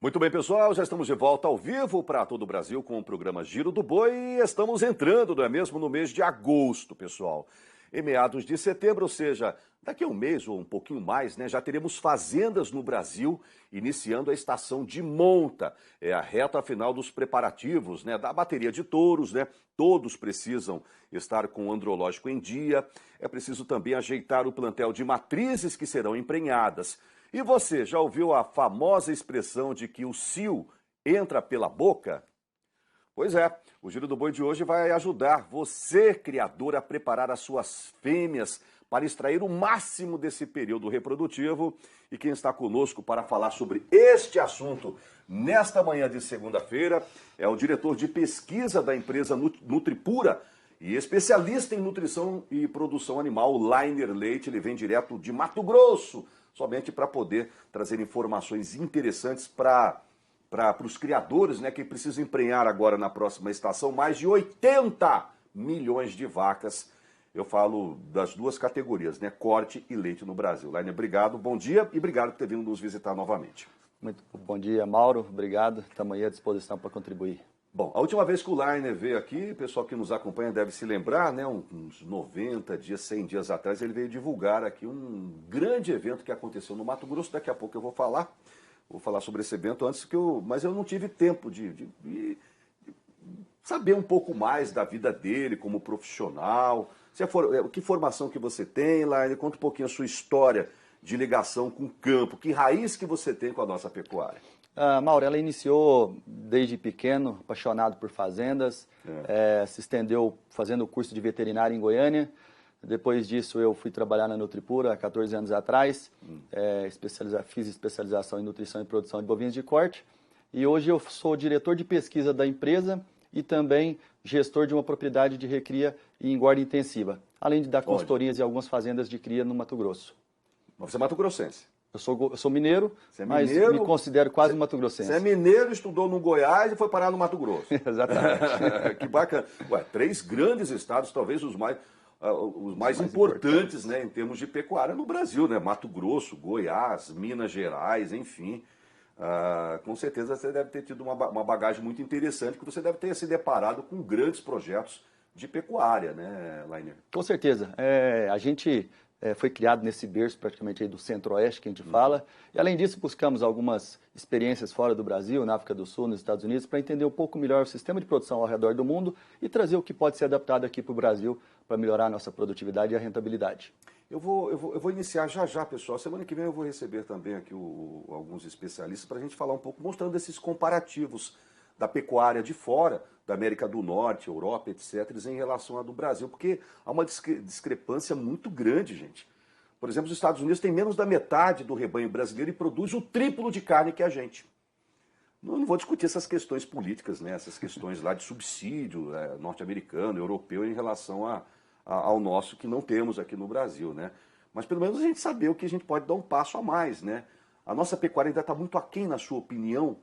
Muito bem, pessoal, já estamos de volta ao vivo para todo o Brasil com o programa Giro do Boi e estamos entrando, não é mesmo, no mês de agosto, pessoal. Em meados de setembro, ou seja, daqui a um mês ou um pouquinho mais, né, já teremos fazendas no Brasil iniciando a estação de monta. É a reta final dos preparativos, né, da bateria de touros, né? Todos precisam estar com o andrológico em dia. É preciso também ajeitar o plantel de matrizes que serão emprenhadas. E você já ouviu a famosa expressão de que o cio entra pela boca? Pois é, o Giro do Boi de hoje vai ajudar você, criador, a preparar as suas fêmeas para extrair o máximo desse período reprodutivo. E quem está conosco para falar sobre este assunto nesta manhã de segunda-feira é o diretor de pesquisa da empresa Nutripura e especialista em nutrição e produção animal, Lainer Leite. Ele vem direto de Mato Grosso, somente para poder trazer informações interessantes para os criadores, né, que precisam emprenhar agora na próxima estação mais de 80 milhões de vacas. Eu falo das duas categorias, né, corte e leite no Brasil. Lainer, obrigado, bom dia e obrigado por ter vindo nos visitar novamente. Muito bom dia, Mauro, obrigado, estamos aí à disposição para contribuir. Bom, a última vez que o Lainer veio aqui, o pessoal que nos acompanha deve se lembrar, né, uns 90 dias, 100 dias atrás, ele veio divulgar aqui um grande evento que aconteceu no Mato Grosso. Daqui a pouco eu vou falar sobre esse evento mas eu não tive tempo de saber um pouco mais da vida dele como profissional. Que formação que você tem, Lainer? Conta um pouquinho a sua história de ligação com o campo, que raiz que você tem com a nossa pecuária. Mauro, ela iniciou desde pequeno, apaixonado por fazendas, se estendeu fazendo o curso de veterinária em Goiânia. Depois disso eu fui trabalhar na Nutripura há 14 anos atrás, fiz especialização em nutrição e produção de bovinos de corte. E hoje eu sou diretor de pesquisa da empresa e também gestor de uma propriedade de recria e engorda intensiva, além de dar consultorias em algumas fazendas de cria no Mato Grosso. Você é mato-grossense? Eu sou mineiro, mas me considero quase mato-grossense. Você é mineiro, estudou no Goiás e foi parar no Mato Grosso. Exatamente. Que bacana. Ué, 3 grandes estados, talvez os mais importantes, né, em termos de pecuária no Brasil, né? Mato Grosso, Goiás, Minas Gerais, enfim. Com certeza você deve ter tido uma bagagem muito interessante, que você deve ter se deparado com grandes projetos de pecuária, né, Lainer? Com certeza. A gente foi criado nesse berço praticamente aí do Centro-Oeste, que a gente fala. E além disso, buscamos algumas experiências fora do Brasil, na África do Sul, nos Estados Unidos, para entender um pouco melhor o sistema de produção ao redor do mundo e trazer o que pode ser adaptado aqui para o Brasil para melhorar a nossa produtividade e a rentabilidade. Eu vou iniciar já, pessoal. Semana que vem eu vou receber também aqui alguns especialistas para a gente falar um pouco, mostrando esses comparativos da pecuária de fora, da América do Norte, Europa, etc., em relação à do Brasil, porque há uma discrepância muito grande, gente. Por exemplo, os Estados Unidos têm menos da metade do rebanho brasileiro e produz o triplo de carne que a gente. Não vou discutir essas questões políticas, né? Essas questões lá de subsídio norte-americano, europeu, em relação ao nosso, que não temos aqui no Brasil, né? Mas pelo menos a gente saber o que a gente pode dar um passo a mais, né? A nossa pecuária ainda está muito aquém, na sua opinião,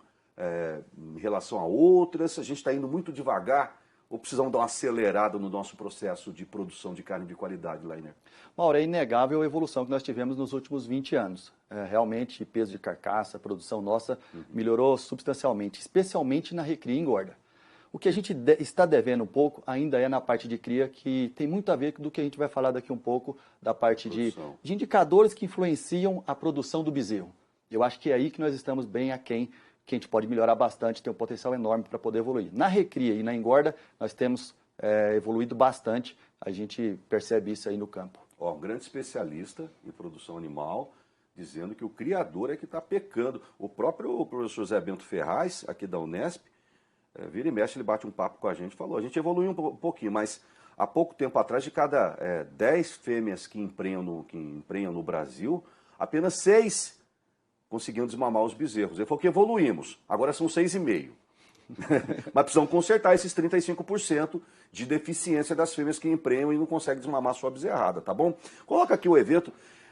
em relação a outras. A gente está indo muito devagar ou precisamos dar uma acelerada no nosso processo de produção de carne de qualidade, Lainer? Mauro, é inegável a evolução que nós tivemos nos últimos 20 anos. Realmente, peso de carcaça, a produção nossa melhorou substancialmente, especialmente na recria e engorda. O que a gente está devendo um pouco ainda é na parte de cria, que tem muito a ver com do que a gente vai falar daqui um pouco, da parte de indicadores que influenciam a produção do bezerro. Eu acho que é aí que nós estamos bem aquém, que a gente pode melhorar bastante, tem um potencial enorme para poder evoluir. Na recria e na engorda, nós temos evoluído bastante, a gente percebe isso aí no campo. Um grande especialista em produção animal, dizendo que o criador é que está pecando. O próprio professor Zé Bento Ferraz, aqui da Unesp, vira e mexe, ele bate um papo com a gente, falou, a gente evoluiu um pouquinho, mas há pouco tempo atrás, de cada 10 fêmeas que emprenham no Brasil, apenas 6 conseguiam desmamar os bezerros. Ele falou que evoluímos, agora são 6,5. Mas precisamos consertar esses 35% de deficiência das fêmeas que emprenham e não conseguem desmamar sua bezerrada, tá bom? Coloca aqui o evento.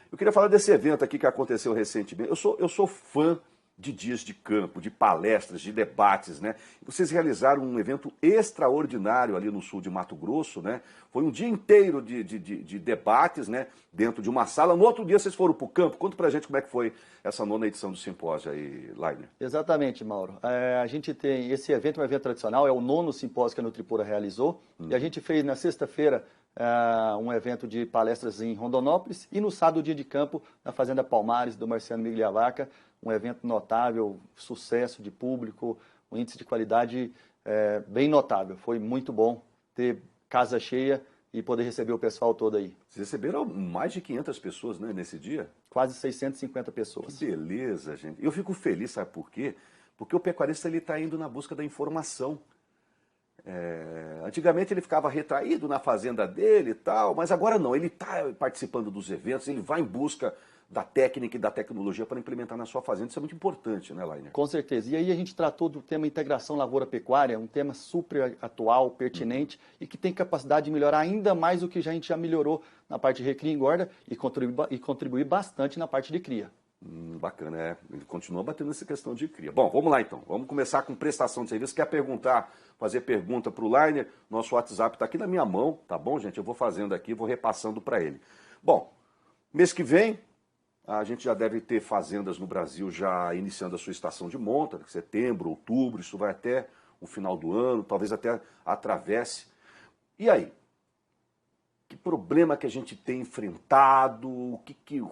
Eu queria falar desse evento aqui que aconteceu recentemente. Eu sou fã de dias de campo, de palestras, de debates, né? Vocês realizaram um evento extraordinário ali no sul de Mato Grosso, né? Foi um dia inteiro de debates, né? Dentro de uma sala. No outro dia vocês foram para o campo. Conta pra gente como é que foi essa 9ª edição do simpósio aí, Lainer. Exatamente, Mauro. A gente tem esse evento, é um evento tradicional, é o 9º simpósio que a Nutripura realizou. E a gente fez na sexta-feira um evento de palestras em Rondonópolis e no sábado, dia de campo, na Fazenda Palmares, do Marciano Migliavaca, um evento notável, sucesso de público, um índice de qualidade bem notável. Foi muito bom ter casa cheia e poder receber o pessoal todo aí. Vocês receberam mais de 500 pessoas, né, nesse dia? Quase 650 pessoas. Que beleza, gente. Eu fico feliz, sabe por quê? Porque o pecuarista está indo na busca da informação. Antigamente ele ficava retraído na fazenda dele e tal, mas agora não, ele está participando dos eventos, ele vai em busca da técnica e da tecnologia para implementar na sua fazenda. Isso é muito importante, né, Lainer? Com certeza. E aí a gente tratou do tema integração lavoura-pecuária, um tema super atual, pertinente e que tem capacidade de melhorar ainda mais o que a gente já melhorou na parte de recria e engorda e contribuir bastante na parte de cria. Bacana, ele continua batendo nessa questão de cria. Bom, vamos lá então, vamos começar com prestação de serviço. Quer perguntar, fazer pergunta para o Lainer? Nosso WhatsApp está aqui na minha mão, tá bom, gente? Eu vou fazendo aqui, vou repassando para ele. Bom, mês que vem, a gente já deve ter fazendas no Brasil já iniciando a sua estação de monta, setembro, outubro, isso vai até o final do ano, talvez até atravesse. E aí? Que problema que a gente tem enfrentado?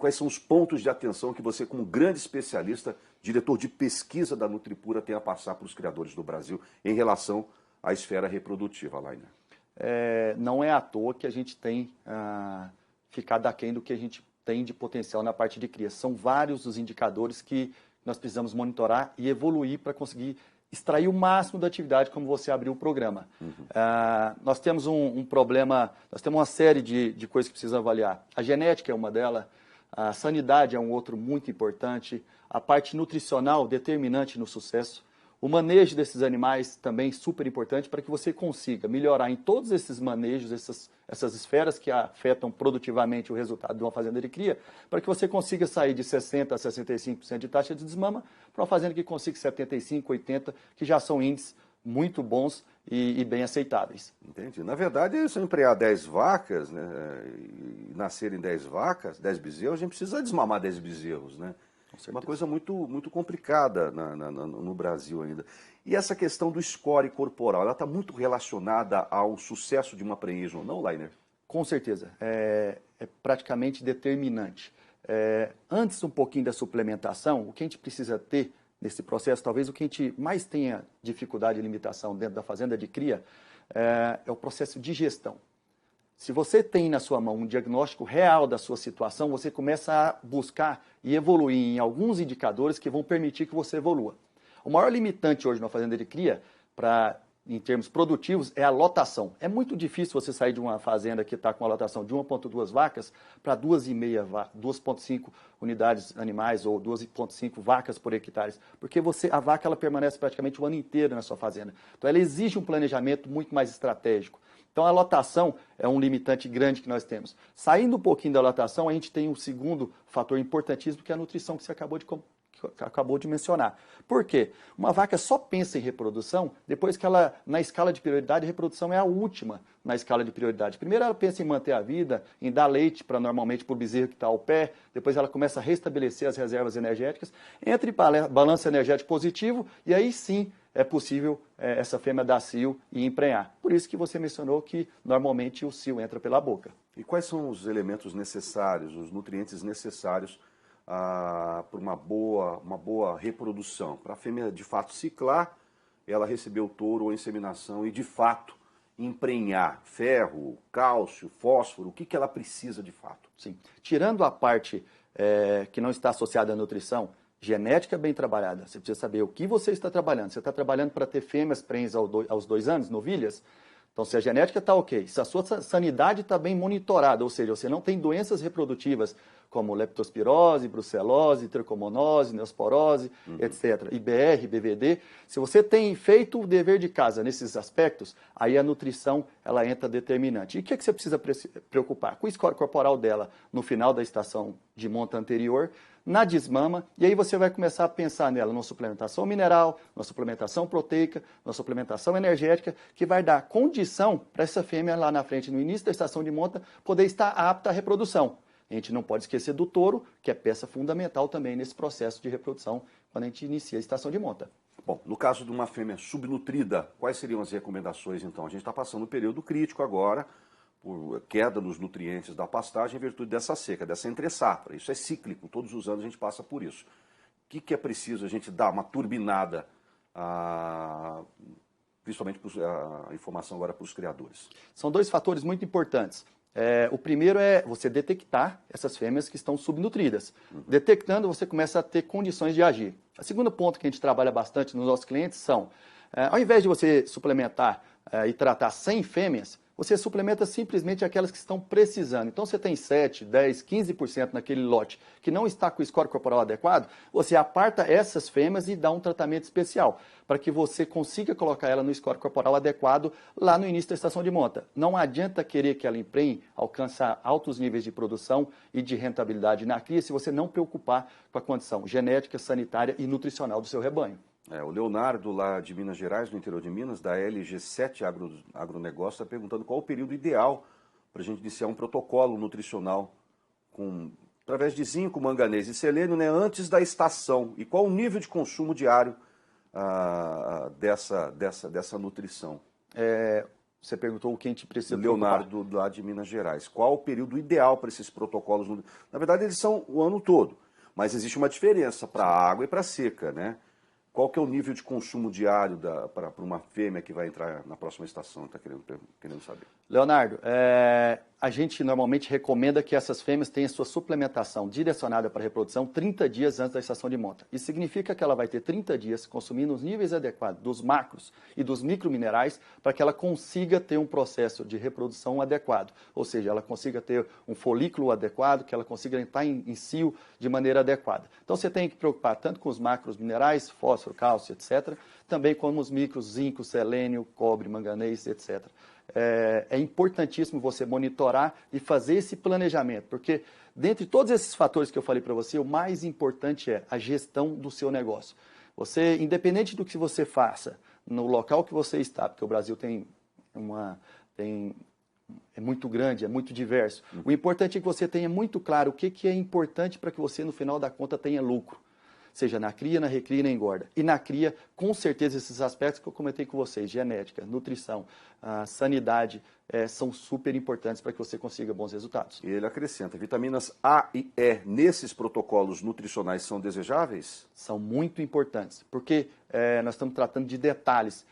Quais são os pontos de atenção que você, como grande especialista, diretor de pesquisa da Nutripura, tem a passar para os criadores do Brasil em relação à esfera reprodutiva, Lainer? Não é à toa que a gente tem ficado aquém do que a gente tem de potencial na parte de cria. São vários os indicadores que nós precisamos monitorar e evoluir para conseguir extrair o máximo da atividade, como você abriu o programa. Nós temos um problema, nós temos uma série de coisas que precisamos avaliar. A genética é uma delas, a sanidade é um outro muito importante, a parte nutricional determinante no sucesso, o manejo desses animais também super importante para que você consiga melhorar em todos esses manejos, essas esferas que afetam produtivamente o resultado de uma fazenda de cria, para que você consiga sair de 60% a 65% de taxa de desmama para uma fazenda que consiga 75%, 80%, que já são índices muito bons e bem aceitáveis. Entendi. Na verdade, se eu empregar 10 vacas, né, e nascerem 10 vacas, 10 bezerros, a gente precisa desmamar 10 bezerros, né? É uma coisa muito complicada no Brasil ainda. E essa questão do score corporal, ela está muito relacionada ao sucesso de uma prenhez ou não, Lainer? Com certeza. É praticamente determinante. Antes um pouquinho da suplementação, o que a gente precisa ter nesse processo, talvez o que a gente mais tenha dificuldade e limitação dentro da fazenda de cria, é o processo de gestão. Se você tem na sua mão um diagnóstico real da sua situação, você começa a buscar e evoluir em alguns indicadores que vão permitir que você evolua. O maior limitante hoje na fazenda de cria, em termos produtivos, é a lotação. É muito difícil você sair de uma fazenda que está com a lotação de 1,2 vacas para 2,5 unidades animais ou 2,5 vacas por hectare, porque a vaca ela permanece praticamente o ano inteiro na sua fazenda. Então ela exige um planejamento muito mais estratégico. Então, a lotação é um limitante grande que nós temos. Saindo um pouquinho da lotação, a gente tem um segundo fator importantíssimo, que é a nutrição, que você acabou de mencionar. Por quê? Uma vaca só pensa em reprodução depois que ela, na escala de prioridade, a reprodução é a última na escala de prioridade. Primeiro ela pensa em manter a vida, em dar leite normalmente para o bezerro que está ao pé, depois ela começa a restabelecer as reservas energéticas, entra em balanço energético positivo, e aí sim é possível essa fêmea dar cio e emprenhar. Por isso que você mencionou que normalmente o cio entra pela boca. E quais são os elementos necessários, os nutrientes necessários para uma boa reprodução? Para a fêmea de fato ciclar, ela receber o touro ou a inseminação e de fato emprenhar ferro, cálcio, fósforo, o que ela precisa de fato? Sim. Tirando a parte que não está associada à nutrição, genética bem trabalhada, você precisa saber o que você está trabalhando. Você está trabalhando para ter fêmeas prenhes aos 2 anos, novilhas? Então, se a genética está ok, se a sua sanidade está bem monitorada, ou seja, você não tem doenças reprodutivas como leptospirose, brucelose, tricomonose, neosporose, etc., IBR, BVD, se você tem feito o dever de casa nesses aspectos, aí a nutrição ela entra determinante. E o que você precisa preocupar? Com o score corporal dela no final da estação de monta anterior, na desmama, e aí você vai começar a pensar nela numa suplementação mineral, numa suplementação proteica, numa suplementação energética, que vai dar condição para essa fêmea lá na frente, no início da estação de monta, poder estar apta à reprodução. A gente não pode esquecer do touro, que é peça fundamental também nesse processo de reprodução, quando a gente inicia a estação de monta. Bom, no caso de uma fêmea subnutrida, quais seriam as recomendações então? A gente está passando um período crítico agora, por queda nos nutrientes da pastagem em virtude dessa seca, dessa entre-safra. Isso é cíclico, todos os anos a gente passa por isso. O que é preciso a gente dar uma turbinada, principalmente a informação agora para os criadores? São dois fatores muito importantes. O primeiro é você detectar essas fêmeas que estão subnutridas. Detectando, você começa a ter condições de agir. O segundo ponto que a gente trabalha bastante nos nossos clientes são, ao invés de você suplementar e tratar 100 fêmeas, você suplementa simplesmente aquelas que estão precisando. Então, você tem 7, 10, 15% naquele lote que não está com o score corporal adequado, você aparta essas fêmeas e dá um tratamento especial, para que você consiga colocar ela no score corporal adequado lá no início da estação de monta. Não adianta querer que ela emprenhe, alcançar altos níveis de produção e de rentabilidade na cria, se você não preocupar com a condição genética, sanitária e nutricional do seu rebanho. O Leonardo, lá de Minas Gerais, no interior de Minas, da LG7 Agronegócio, está perguntando qual o período ideal para a gente iniciar um protocolo nutricional através de zinco, manganês e selênio, né, antes da estação. E qual o nível de consumo diário dessa nutrição? Você perguntou o que a gente precisa Leonardo, lá de Minas Gerais. Qual o período ideal para esses protocolos? Na verdade, eles são o ano todo, mas existe uma diferença para a água e para a seca, né? Qual que é o nível de consumo diário para uma fêmea que vai entrar na próxima estação? Está querendo saber. Leonardo, a gente normalmente recomenda que essas fêmeas tenham sua suplementação direcionada para a reprodução 30 dias antes da estação de monta. Isso significa que ela vai ter 30 dias consumindo os níveis adequados dos macros e dos microminerais para que ela consiga ter um processo de reprodução adequado. Ou seja, ela consiga ter um folículo adequado, que ela consiga entrar em cio de maneira adequada. Então você tem que preocupar tanto com os macros minerais, fósforo, cálcio, etc., também como os micros, zinco, selênio, cobre, manganês, etc. É importantíssimo você monitorar e fazer esse planejamento, porque dentre todos esses fatores que eu falei para você, o mais importante é a gestão do seu negócio. Você, independente do que você faça, no local que você está, porque o Brasil é muito grande, é muito diverso, o importante é que você tenha muito claro o que é importante para que você, no final da conta, tenha lucro. Seja na cria, na recria e na engorda. E na cria, com certeza, esses aspectos que eu comentei com vocês, genética, nutrição, sanidade, são super importantes para que você consiga bons resultados. E ele acrescenta, vitaminas A e E nesses protocolos nutricionais são desejáveis? São muito importantes, porque nós estamos tratando de detalhes,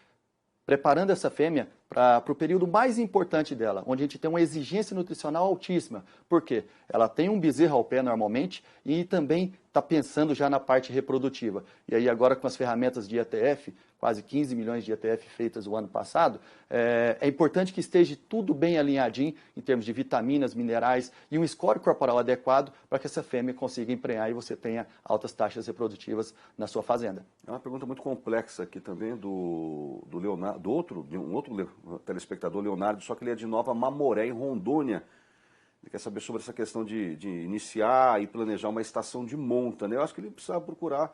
preparando essa fêmea para o período mais importante dela, onde a gente tem uma exigência nutricional altíssima. Por quê? Ela tem um bezerro ao pé normalmente e também está pensando já na parte reprodutiva. E aí agora com as ferramentas de IETF, quase 15 milhões de IETF feitas o ano passado, é importante que esteja tudo bem alinhadinho em termos de vitaminas, minerais e um score corporal adequado para que essa fêmea consiga emprenhar e você tenha altas taxas reprodutivas na sua fazenda. É uma pergunta muito complexa aqui também do Leonardo, de um outro telespectador, Leonardo, só que ele é de Nova Mamoré, em Rondônia. Ele quer saber sobre essa questão de iniciar e planejar uma estação de monta, né? Eu acho que ele precisa procurar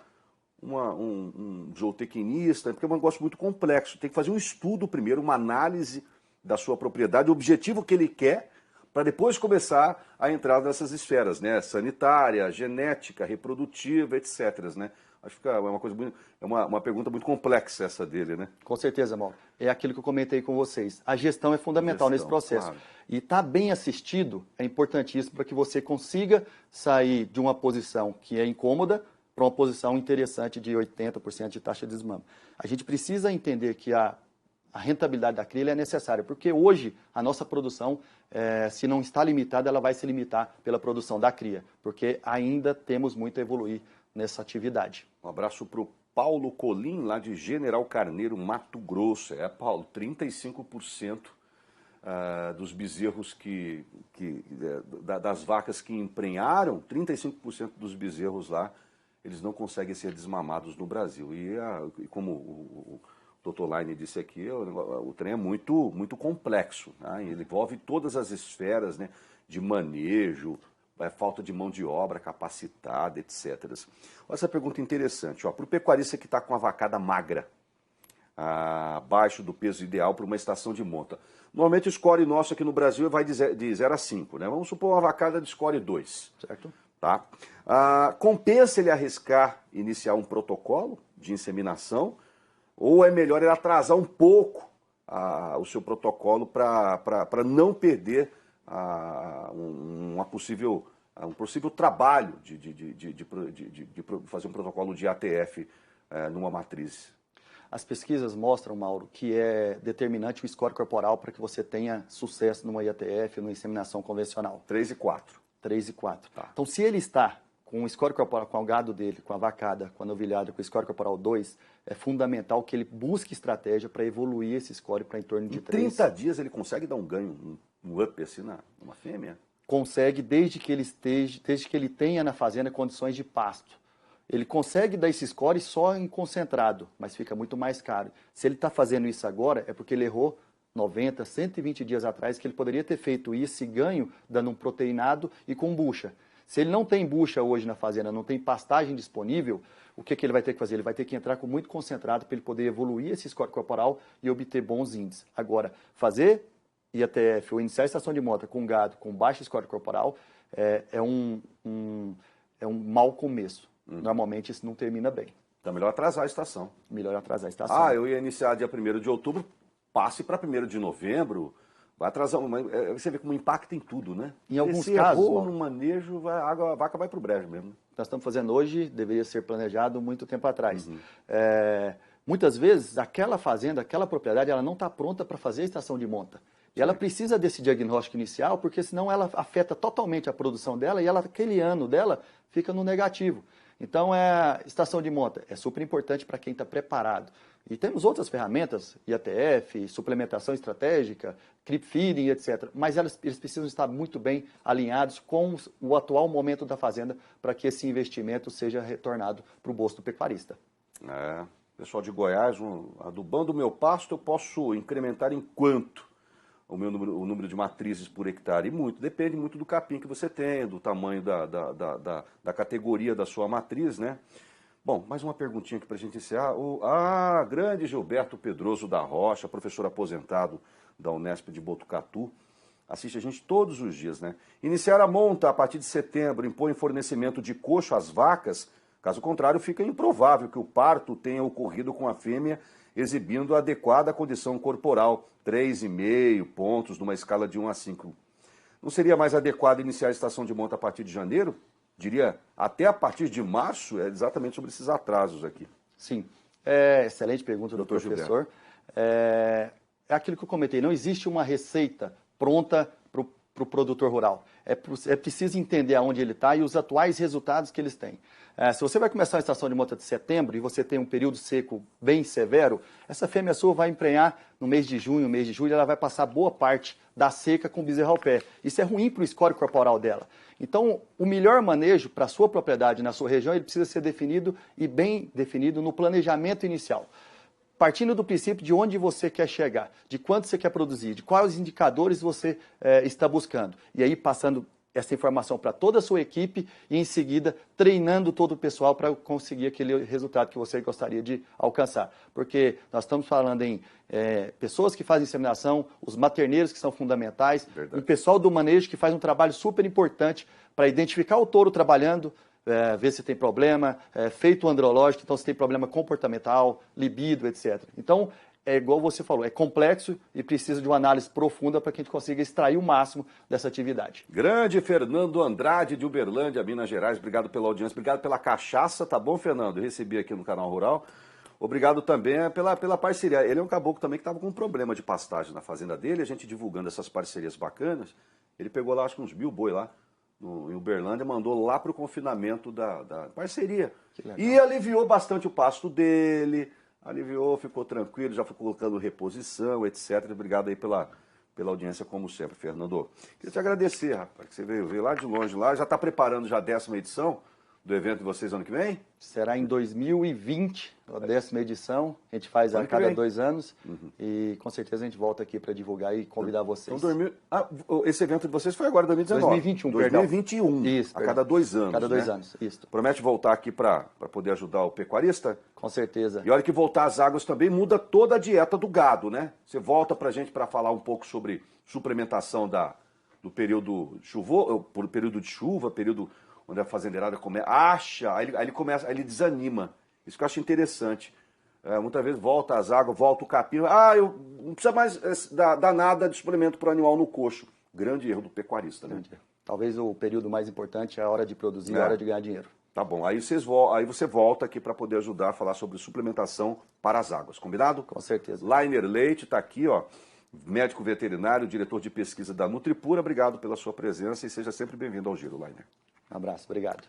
um zootecnista, porque é um negócio muito complexo. Tem que fazer um estudo primeiro, uma análise da sua propriedade, o objetivo que ele quer, para depois começar a entrar nessas esferas, né? Sanitária, genética, reprodutiva, etc., né? Acho que uma pergunta muito complexa essa dele, né? Com certeza, Mauro. É aquilo que eu comentei com vocês. A gestão é fundamental nesse processo. Claro. E estar bem assistido é importantíssimo para que você consiga sair de uma posição que é incômoda para uma posição interessante de 80% de taxa de desmame. A gente precisa entender que a rentabilidade da cria é necessária, porque hoje a nossa produção, se não está limitada, ela vai se limitar pela produção da cria, porque ainda temos muito a evoluir nessa atividade. Um abraço para o Paulo Colim, lá de General Carneiro, Mato Grosso. Paulo, 35% dos bezerros das vacas que emprenharam, 35% dos bezerros lá, eles não conseguem ser desmamados no Brasil. E como o Dr. Laine disse aqui, o trem é muito, muito complexo, né? Ele envolve todas as esferas, né, de manejo, falta de mão de obra capacitada, etc. Olha essa pergunta interessante. Para o pecuarista que está com a vacada magra, abaixo do peso ideal para uma estação de monta. Normalmente o score nosso aqui no Brasil vai de 0 a 5, né? Vamos supor uma vacada de score 2. Certo. Tá? Compensa ele arriscar iniciar um protocolo de inseminação ou é melhor ele atrasar um pouco o seu protocolo para não perder um possível trabalho de fazer um protocolo de ATF numa matriz? As pesquisas mostram, Mauro, que é determinante o score corporal para que você tenha sucesso numa IATF, numa inseminação convencional. 3 e 4. 3 e 4. Tá. Então, se ele está com o score corporal, com o gado dele, com a vacada, com a novilhada, com o score corporal 2, é fundamental que ele busque estratégia para evoluir esse score para em torno de 3. Em 30 dias ele consegue dar um ganho, um up assim numa fêmea? Consegue, desde que ele tenha na fazenda condições de pasto. Ele consegue dar esse score só em concentrado, mas fica muito mais caro. Se ele está fazendo isso agora, é porque ele errou 90, 120 dias atrás, que ele poderia ter feito esse ganho dando um proteinado e com bucha. Se ele não tem bucha hoje na fazenda, não tem pastagem disponível, o que ele vai ter que fazer? Ele vai ter que entrar com muito concentrado para ele poder evoluir esse score corporal e obter bons índices. Agora, fazer IATF ou iniciar a estação de monta com gado com baixo score corporal é um mau começo. Normalmente isso não termina bem. Então é melhor atrasar a estação. Melhor atrasar a estação. Eu ia iniciar dia 1º de outubro, passe para 1º de novembro, vai atrasar, você vê como impacta em tudo, né? Em alguns casos, errou no manejo, a vaca vai para o brejo mesmo. Nós estamos fazendo hoje, deveria ser planejado muito tempo atrás. Muitas vezes, aquela fazenda, aquela propriedade, ela não está pronta para fazer a estação de monta. E ela precisa desse diagnóstico inicial, porque senão ela afeta totalmente a produção dela e aquele ano dela fica no negativo. Então, a estação de monta é super importante para quem está preparado. E temos outras ferramentas, IATF, suplementação estratégica, creep feeding, etc. Mas eles precisam estar muito bem alinhados com o atual momento da fazenda para que esse investimento seja retornado para o bolso do pecuarista. Pessoal de Goiás, adubando o meu pasto, eu posso incrementar em quanto o número de matrizes por hectare? Depende muito do capim que você tem, do tamanho da categoria da sua matriz, né? Bom, mais uma perguntinha aqui para a gente encerrar. Grande Gilberto Pedroso da Rocha, professor aposentado da Unesp de Botucatu, assiste a gente todos os dias, né? Iniciar a monta a partir de setembro, impõe fornecimento de coxo às vacas, caso contrário fica improvável que o parto tenha ocorrido com a fêmea exibindo a adequada condição corporal, 3,5 pontos numa escala de 1 a 5. Não seria mais adequado iniciar a estação de monta a partir de janeiro? Diria até a partir de março, exatamente sobre esses atrasos aqui. Sim, excelente pergunta, doutor professor. É aquilo que eu comentei, não existe uma receita pronta para o produtor rural. É preciso entender aonde ele está e os atuais resultados que eles têm. Se você vai começar a estação de monta de setembro e você tem um período seco bem severo, essa fêmea sua vai emprenhar no mês de junho, mês de julho, ela vai passar boa parte da seca com bezerro ao pé. Isso é ruim para o score corporal dela. Então, o melhor manejo para a sua propriedade na sua região, ele precisa ser definido e bem definido no planejamento inicial. Partindo do princípio de onde você quer chegar, de quanto você quer produzir, de quais indicadores você está buscando. E aí passando essa informação para toda a sua equipe e em seguida treinando todo o pessoal para conseguir aquele resultado que você gostaria de alcançar. Porque nós estamos falando em pessoas que fazem inseminação, os materneiros que são fundamentais, o pessoal do manejo que faz um trabalho super importante para identificar o touro trabalhando, ver se tem problema, feito andrológico, então se tem problema comportamental, libido, etc. Então, é igual você falou, é complexo e precisa de uma análise profunda para que a gente consiga extrair o máximo dessa atividade. Grande Fernando Andrade de Uberlândia, Minas Gerais, obrigado pela audiência, obrigado pela cachaça, tá bom, Fernando? Eu recebi aqui no Canal Rural. Obrigado também pela parceria. Ele é um caboclo também que estava com um problema de pastagem na fazenda dele, a gente divulgando essas parcerias bacanas. Ele pegou lá, acho que uns 1.000 boi lá, em Uberlândia, mandou lá para o confinamento da parceria. E aliviou bastante o pasto dele, aliviou, ficou tranquilo, já foi colocando reposição, etc. Obrigado aí pela audiência, como sempre, Fernando. Queria te agradecer, rapaz, que você veio lá de longe, já está preparando já a 10ª edição do evento de vocês ano que vem? Será em 2020, a 10ª edição. A gente faz a Ano que cada vem. 2 anos e com certeza a gente volta aqui para divulgar e convidar vocês. Então, esse evento de vocês foi agora, 2019. 2021, perdão. 2021, Isso, a perdão. cada 2 anos. Cada 2 né? anos, isso. Promete voltar aqui para poder ajudar o pecuarista? Com certeza. E olha que voltar às águas também muda toda a dieta do gado, né? Você volta pra gente para falar um pouco sobre suplementação do período chuvoso, por período de chuva, período onde a fazendeirada acha, aí ele começa, aí ele desanima. Isso que eu acho interessante. Muitas vezes volta às águas, volta o capim. Eu não precisa mais dar nada de suplemento para o animal no coxo. Grande erro do pecuarista, né? Talvez o período mais importante é a hora de produzir, a hora de ganhar dinheiro. Tá bom, aí você volta aqui para poder ajudar a falar sobre suplementação para as águas, combinado? Com certeza. Lainer Leite está aqui, ó, médico veterinário, diretor de pesquisa da Nutripura. Obrigado pela sua presença e seja sempre bem-vindo ao Giro, Lainer. Um abraço, obrigado.